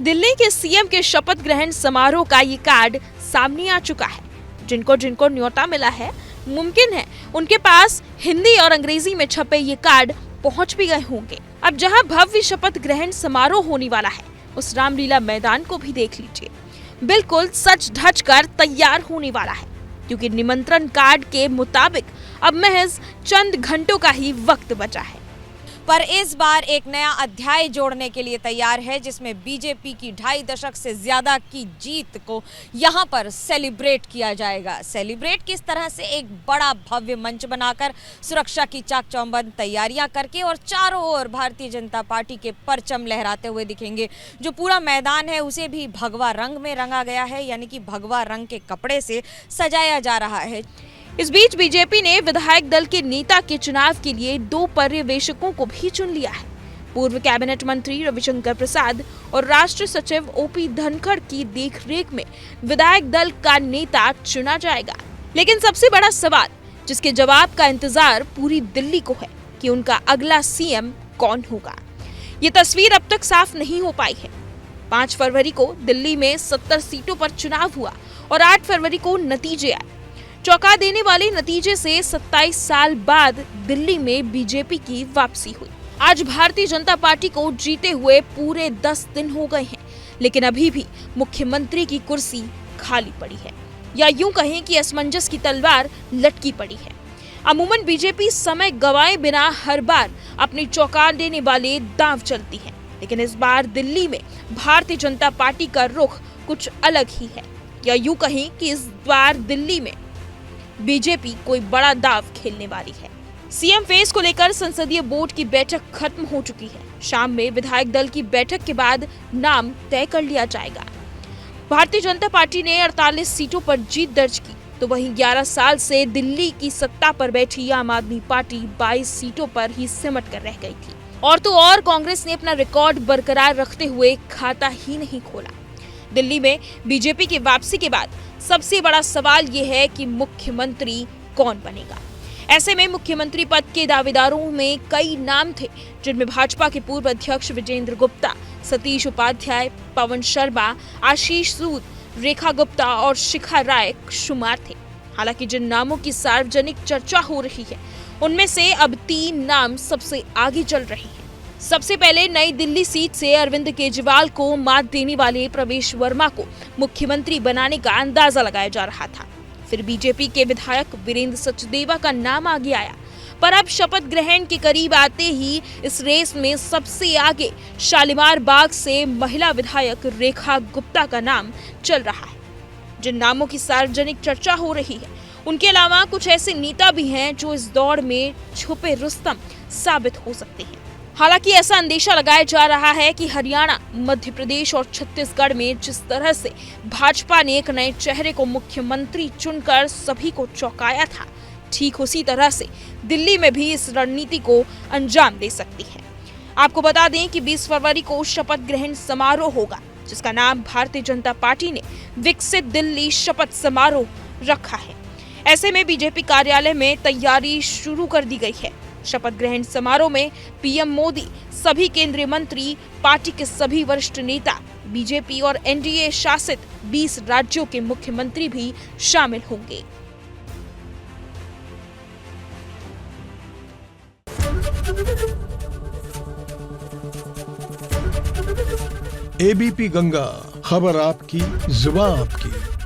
दिल्ली के सीएम के शपथ ग्रहण समारोह का ये कार्ड सामने आ चुका है। जिनको जिनको न्योता मिला है, मुमकिन है उनके पास हिंदी और अंग्रेजी में छपे ये कार्ड पहुंच भी गए होंगे। अब जहां भव्य शपथ ग्रहण समारोह होने वाला है, उस रामलीला मैदान को भी देख लीजिए। बिल्कुल सच ढच कर तैयार होने वाला है, क्योंकि निमंत्रण कार्ड के मुताबिक अब महज चंद घंटों का ही वक्त बचा है। पर इस बार एक नया अध्याय जोड़ने के लिए तैयार है, जिसमें बीजेपी की 2.5 दशक से ज्यादा की जीत को यहां पर सेलिब्रेट किया जाएगा। सेलिब्रेट किस तरह से, एक बड़ा भव्य मंच बनाकर, सुरक्षा की चाक चौबंद तैयारियां करके और चारों ओर भारतीय जनता पार्टी के परचम लहराते हुए दिखेंगे। जो पूरा मैदान है उसे भी भगवा रंग में रंगा गया है, यानी कि भगवा रंग के कपड़े से सजाया जा रहा है। इस बीच बीजेपी ने विधायक दल के नेता के चुनाव के लिए 2 पर्यवेक्षकों को भी चुन लिया है। पूर्व कैबिनेट मंत्री रविशंकर प्रसाद और राष्ट्रीय सचिव ओपी धनखड़ की देखरेख में विधायक दल का नेता चुना जाएगा। लेकिन सबसे बड़ा सवाल, जिसके जवाब का इंतजार पूरी दिल्ली को है, कि उनका अगला सीएम कौन होगा। ये तस्वीर अब तक साफ नहीं हो पाई है। 5 फरवरी को दिल्ली में 70 सीटों पर चुनाव हुआ और 8 फरवरी को नतीजे आए। चौंका देने वाले नतीजे से 27 साल बाद दिल्ली में बीजेपी की वापसी हुई। आज भारतीय जनता पार्टी को जीते हुए पूरे 10 दिन हो गए हैं, लेकिन अभी भी मुख्यमंत्री की कुर्सी खाली पड़ी है, या यूं कहें कि असमंजस की तलवार लटकी पड़ी है। अमूमन बीजेपी समय गवाए बिना हर बार अपनी चौंका देने वाले दांव चलती है, लेकिन इस बार दिल्ली में भारतीय जनता पार्टी का रुख कुछ अलग ही है, या यूं कहें कि इस बार दिल्ली में बीजेपी कोई बड़ा दाव खेलने वाली है। सीएम फेस को लेकर संसदीय बोर्ड की बैठक खत्म हो चुकी है। शाम में विधायक दल की बैठक के बाद नाम तय कर लिया जाएगा। भारतीय जनता पार्टी ने 48 सीटों पर जीत दर्ज की, तो वहीं 11 साल से दिल्ली की सत्ता पर बैठी आम आदमी पार्टी 22 सीटों पर ही सिमट कर रह गई थी। और तो और कांग्रेस ने अपना रिकॉर्ड बरकरार रखते हुए खाता ही नहीं खोला। दिल्ली में बीजेपी की वापसी के बाद सबसे बड़ा सवाल ये है कि मुख्यमंत्री कौन बनेगा। ऐसे में मुख्यमंत्री पद के दावेदारों में कई नाम थे, जिनमें भाजपा के पूर्व अध्यक्ष विजेंद्र गुप्ता, सतीश उपाध्याय, पवन शर्मा, आशीष सूद, रेखा गुप्ता और शिखा राय शुमार थे। हालांकि जिन नामों की सार्वजनिक चर्चा हो रही है, उनमें से अब 3 नाम सबसे आगे चल रहे हैं। सबसे पहले नई दिल्ली सीट से अरविंद केजरीवाल को मात देने वाले प्रवेश वर्मा को मुख्यमंत्री बनाने का अंदाजा लगाया जा रहा था। फिर बीजेपी के विधायक वीरेंद्र सचदेवा का नाम आगे आया, पर अब शपथ ग्रहण के करीब आते ही इस रेस में सबसे आगे शालीमार बाग से महिला विधायक रेखा गुप्ता का नाम चल रहा है। जिन नामों की सार्वजनिक चर्चा हो रही है, उनके अलावा कुछ ऐसे नेता भी हैं जो इस दौड़ में छुपे रुस्तम साबित हो सकते हैं। हालांकि ऐसा अंदेशा लगाया जा रहा है कि हरियाणा, मध्य प्रदेश और छत्तीसगढ़ में जिस तरह से भाजपा ने एक नए चेहरे को मुख्यमंत्री चुनकर सभी को चौंकाया था, ठीक उसी तरह से दिल्ली में भी इस रणनीति को अंजाम दे सकती है। आपको बता दें कि 20 फरवरी को शपथ ग्रहण समारोह होगा, जिसका नाम भारतीय जनता पार्टी ने विकसित दिल्ली शपथ समारोह रखा है। ऐसे में बीजेपी कार्यालय में तैयारी शुरू कर दी गई है। शपथ ग्रहण समारोह में पीएम मोदी, सभी केंद्रीय मंत्री, पार्टी के सभी वरिष्ठ नेता, बीजेपी और एनडीए शासित 20 राज्यों के मुख्यमंत्री भी शामिल होंगे। एबीपी गंगा, खबर आपकी, जुबान आपकी।